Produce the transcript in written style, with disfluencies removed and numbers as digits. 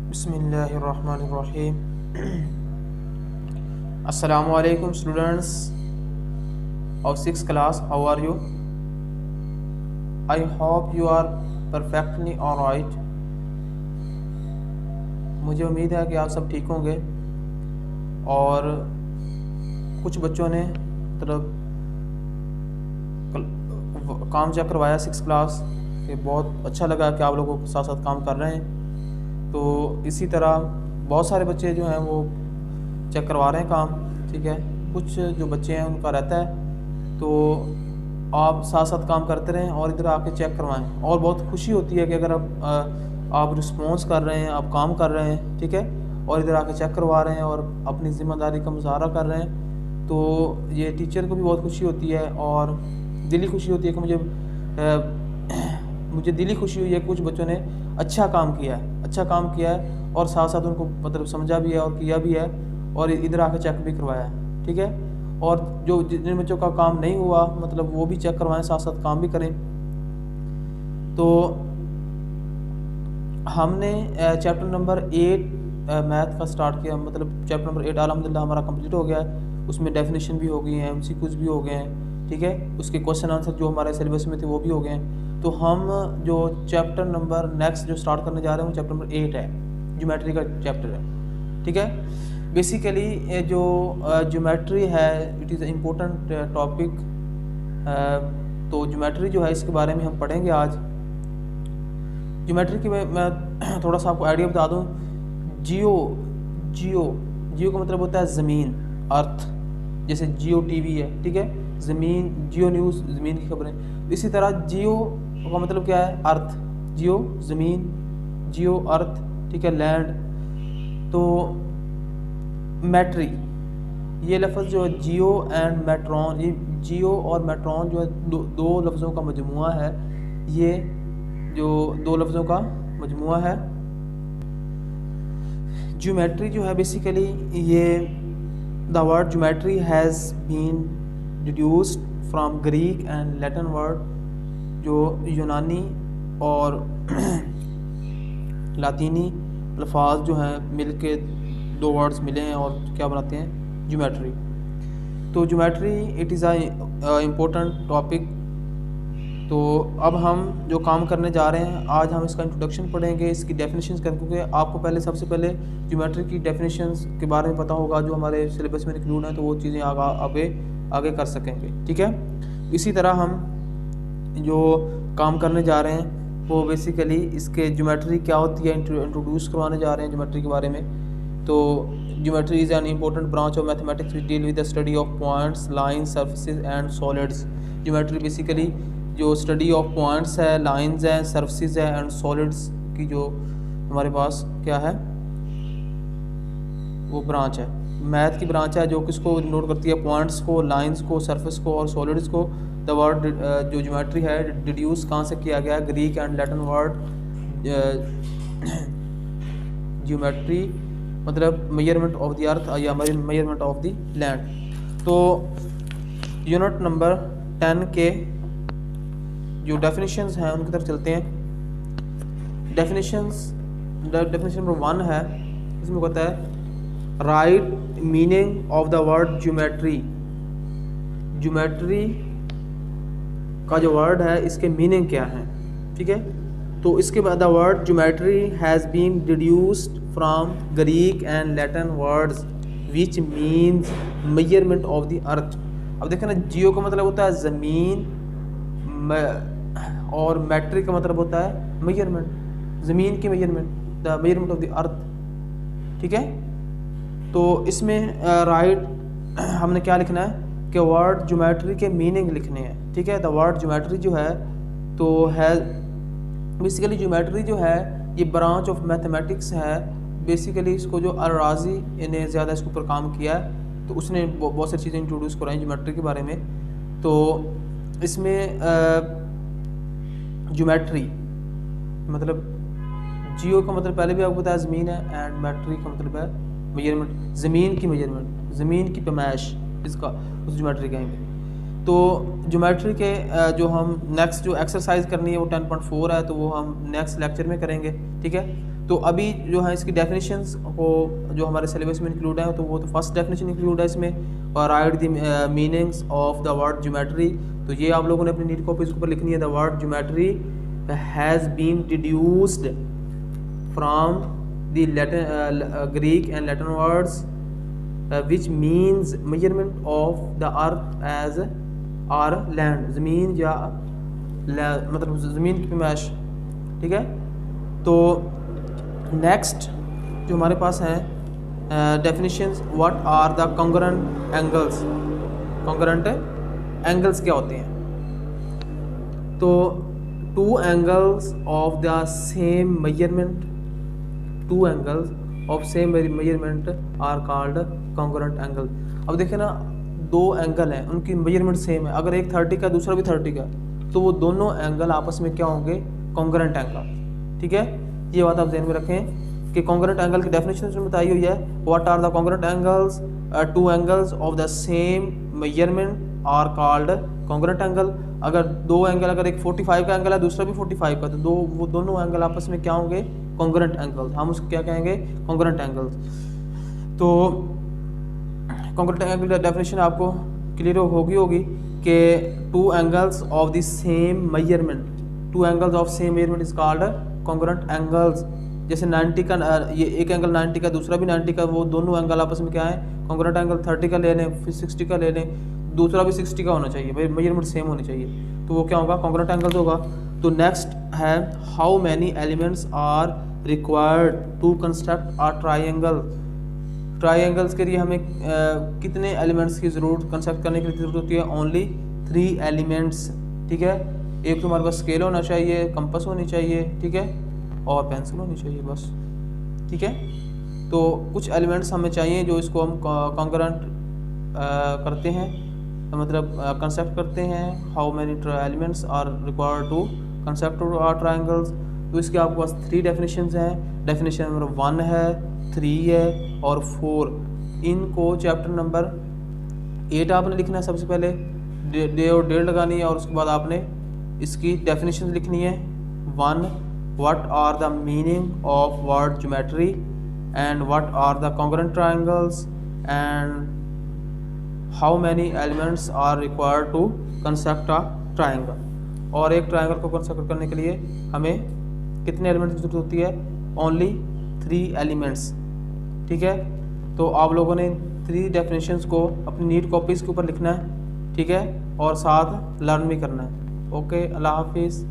बिस्मिल्लाहिर्रहमानिर्रहीम। अस्सलामु अलैकुम students of 6th class. How are you? I hope you are perfectly alright. मुझे उम्मीद है कि आप सब ठीक होंगे। और कुछ बच्चों ने मतलब काम चेक करवाया 6th क्लास के, बहुत अच्छा लगा कि आप लोगों के साथ साथ काम कर रहे हैं। तो इसी तरह बहुत सारे बच्चे जो हैं वो चेक करवा रहे हैं काम, ठीक है। कुछ जो बच्चे हैं उनका रहता है, तो आप साथ साथ काम करते रहें और इधर आके चेक करवाएं। और बहुत खुशी होती है कि अगर आप रिस्पॉन्स कर रहे हैं, आप काम कर रहे हैं, ठीक है, और इधर आके चेक करवा रहे हैं और अपनी ज़िम्मेदारी का मुजाहरा कर रहे हैं, तो ये टीचर को भी बहुत खुशी होती है और दिली खुशी होती है कि मुझे दिली खुशी हुई है। कुछ बच्चों ने अच्छा काम किया है और साथ साथ उनको मतलब समझा भी है और किया भी है और इधर आके चेक भी करवाया है, ठीक है। और जो जिन बच्चों का काम नहीं हुआ मतलब वो भी चेक करवाएं, साथ साथ काम भी करें। तो हमने चैप्टर नंबर 8 मैथ का स्टार्ट किया, मतलब चैप्टर नंबर 8 अल्हम्दुलिल्लाह हमारा कंप्लीट हो गया है। उसमें डेफिनेशन भी हो गई हैं, MCQs भी हो गए हैं, ठीक है। उसके क्वेश्चन आंसर जो हमारे सिलेबस में थे वो भी हो गए हैं। तो हम जो चैप्टर नंबर नेक्स्ट जो स्टार्ट करने जा रहे हैं वो चैप्टर नंबर 8 है, ज्योमेट्री का चैप्टर है, ठीक है। बेसिकली जो ज्योमेट्री है इट इज़ इम्पोर्टेंट टॉपिक। तो ज्योमेट्री जो है इसके बारे में हम पढ़ेंगे आज। ज्योमेट्री की मैं थोड़ा सा आपको आइडिया बता दूं। जियो का मतलब होता है ज़मीन, अर्थ, जैसे जियो टीवी है, ठीक है, ज़मीन, जियो न्यूज़, ज़मीन की खबरें। इसी तरह जियो का मतलब क्या है? अर्थ, जियो ज़मीन, जियो अर्थ, ठीक है, लैंड। तो मैट्री, ये लफ्ज़ जो है जियो एंड मेट्रॉन, ये जियो और मेट्रॉन जो है दो लफ्ज़ों का मजमुआ है। ये जो दो लफ्ज़ों का मजमुआ है। ज्योमेट्री जो है बेसिकली ये the word geometry has been deduced from Greek and Latin word, जो यूनानी और लातीनी अल्फाज जो हैं मिलके दो वर्ड्स मिले हैं और क्या बनाते हैं? ज्योमेट्री। तो geometry it is a important topic. तो अब हम जो काम करने जा रहे हैं आज हम इसका इंट्रोडक्शन पढ़ेंगे, इसकी डेफिनेशंस करेंगे, क्योंकि आपको पहले सबसे पहले ज्योमेट्री की डेफिनेशंस के बारे में पता होगा जो हमारे सिलेबस में इंक्लूड हैं, तो वो चीज़ें आगे कर सकेंगे, ठीक है। इसी तरह हम जो काम करने जा रहे हैं वो बेसिकली इसके ज्योमेट्री क्या होती है इंट्रोड्यूस करवाने जा रहे हैं ज्योमेट्री के बारे में। तो geometry is an important branch of mathematics which deal with the study of points, lines, surfaces and solids. Geometry basically जो स्टडी ऑफ पॉइंट्स है, लाइंस है, सर्फेसेस है एंड सॉलिड्स की जो हमारे पास क्या है वो ब्रांच है, मैथ की ब्रांच है जो किसको नोट करती है? पॉइंट्स को, लाइंस को, सरफेस को और सॉलिड्स को। द वर्ड जो ज्योमेट्री है डिड्यूस कहाँ से किया गया? Greek and Latin word. Geometry मतलब मेजरमेंट ऑफ द अर्थ या मेजरमेंट ऑफ द लैंड। तो यूनिट नंबर 10 के जो डेफिनेशंस हैं उनकी तरफ चलते हैं। डेफिनेशन नंबर 1 है, इसमें कहता है right meaning of the word geometry. Geometry का जो वर्ड है इसके मीनिंग क्या है, ठीक है। तो इसके बाद the word geometry has been deduced from Greek and Latin words which means measurement of the earth. अब देखें ना, जियो का मतलब होता है ज़मीन और मैट्रिक का मतलब होता है मेजरमेंट, ज़मीन की measurement, the measurement of the अर्थ, ठीक है। तो इसमें राइट हमने क्या लिखना है कि वर्ड ज्योमेट्री के मीनिंग लिखने हैं, ठीक है। द वर्ड ज्योमेट्री जो है तो है बेसिकली ज्योमेट्री जो है ये ब्रांच ऑफ मैथमेटिक्स है। बेसिकली इसको जो अल-राज़ी ने ज़्यादा इसके ऊपर काम किया है, तो उसने बहुत सारी चीज़ें इंट्रोड्यूस कराई ज्योमेट्री के बारे में। तो इसमें ज्योमेट्री मतलब जियो का मतलब पहले भी आपको बताया ज़मीन है एंड मैट्री का मतलब है मेजरमेंट, ज़मीन की मेजरमेंट, ज़मीन की पैमाइश, इसका उस ज्योमेट्री कहेंगे। तो ज्योमेट्री के जो हम नेक्स्ट जो एक्सरसाइज करनी है वो 10.4 है, तो वो हम नेक्स्ट लेक्चर में करेंगे, ठीक है। तो अभी जो है इसकी डेफिनेशंस को जो हमारे सिलेबस में इंक्लूड है, तो वो तो फर्स्ट डेफिनेशन इंक्लूड है इसमें, और right the meanings of the word geometry. तो ये आप लोगों ने अपनी नीट कॉपीज के ऊपर लिखनी है। The word geometry has been deduced from the Latin Greek and Latin words which means measurement of the earth as or land, ज़मीन या मतलब ज़मीन की पैमाइश, ठीक है। तो नेक्स्ट जो हमारे पास है definitions, what are the congruent angles. Congruent angles क्या होते हैं? तो two angles of the same measurement, two angles of same measurement are called congruent angle. अब देखें ना, दो एंगल हैं, उनकी मेजरमेंट सेम है, अगर एक 30 का दूसरा भी 30 का, तो वो दोनों एंगल आपस में क्या होंगे? कॉन्ग्रुएंट एंगल, ठीक है। ये बात आप ध्यान में रखें कि कॉन्ग्रुएंट एंगल की डेफिनेशन में बताई हुई है, what are the congruent angles, two angles of the same measurement are called congruent angle. अगर दो एंगल, अगर एक 45 का एंगल है दूसरा भी 45 का, तो वो दोनों एंगल आपस में क्या होंगे? Congruent angle. हम उसको क्या कहेंगे? Congruent angles. तो कॉन्ग्रुएंट एंगल की डेफिनेशन आपको क्लियर होगी कि to angles of the same measurement, two angles of same measurement is called congruent angles. जैसे 90 का, ये एक एंगल 90 का दूसरा भी 90 का, वो दोनों एंगल आपस में क्या है? Congruent angle. 30 का ले लें, फिर 60 का ले लें, दूसरा भी 60 का होना चाहिए, भाई मेजरमेंट सेम होनी चाहिए, तो वो क्या होगा? कॉन्ग्रुएंट एंगल्स होगा। तो नेक्स्ट है, how many elements are required to construct a triangle. Triangles के लिए हमें कितने एलिमेंट्स की ज़रूरत, कंस्ट्रक्ट करने की ज़रूरत होती है? ओनली 3 एलिमेंट्स, ठीक है। एक तो हमारे पास स्केल होना चाहिए, कंपास होनी चाहिए, ठीक है, और पेंसिल होनी चाहिए, बस, ठीक है। तो कुछ एलिमेंट्स हमें चाहिए जो इसको हम कॉन्ग्रुएंट करते हैं, मतलब कंस्ट्रक्ट करते हैं। How many elements are required to construct are triangles. तो इसके आपके पास 3 डेफिनेशंस हैं। डेफिनेशन नंबर 1 है, 3 है और 4। इनको चैप्टर नंबर 8 आपने लिखना है सबसे पहले, डे और डेट लगानी है, और उसके बाद आपने इसकी डेफिनेशन लिखनी है। 1, what are the meaning of word geometry, and what are the congruent triangles, and how many elements are required to construct a triangle. और एक ट्राइंगल को कंस्ट्रक्ट करने के लिए हमें कितने एलिमेंट्स की जरूरत होती है? ओनली 3 एलिमेंट्स, ठीक है। तो आप लोगों ने 3 डेफिनेशंस को अपनी नीट कॉपीज़ के ऊपर लिखना है, ठीक है, और साथ लर्न भी करना है। ओके, अल्लाह हाफिज़।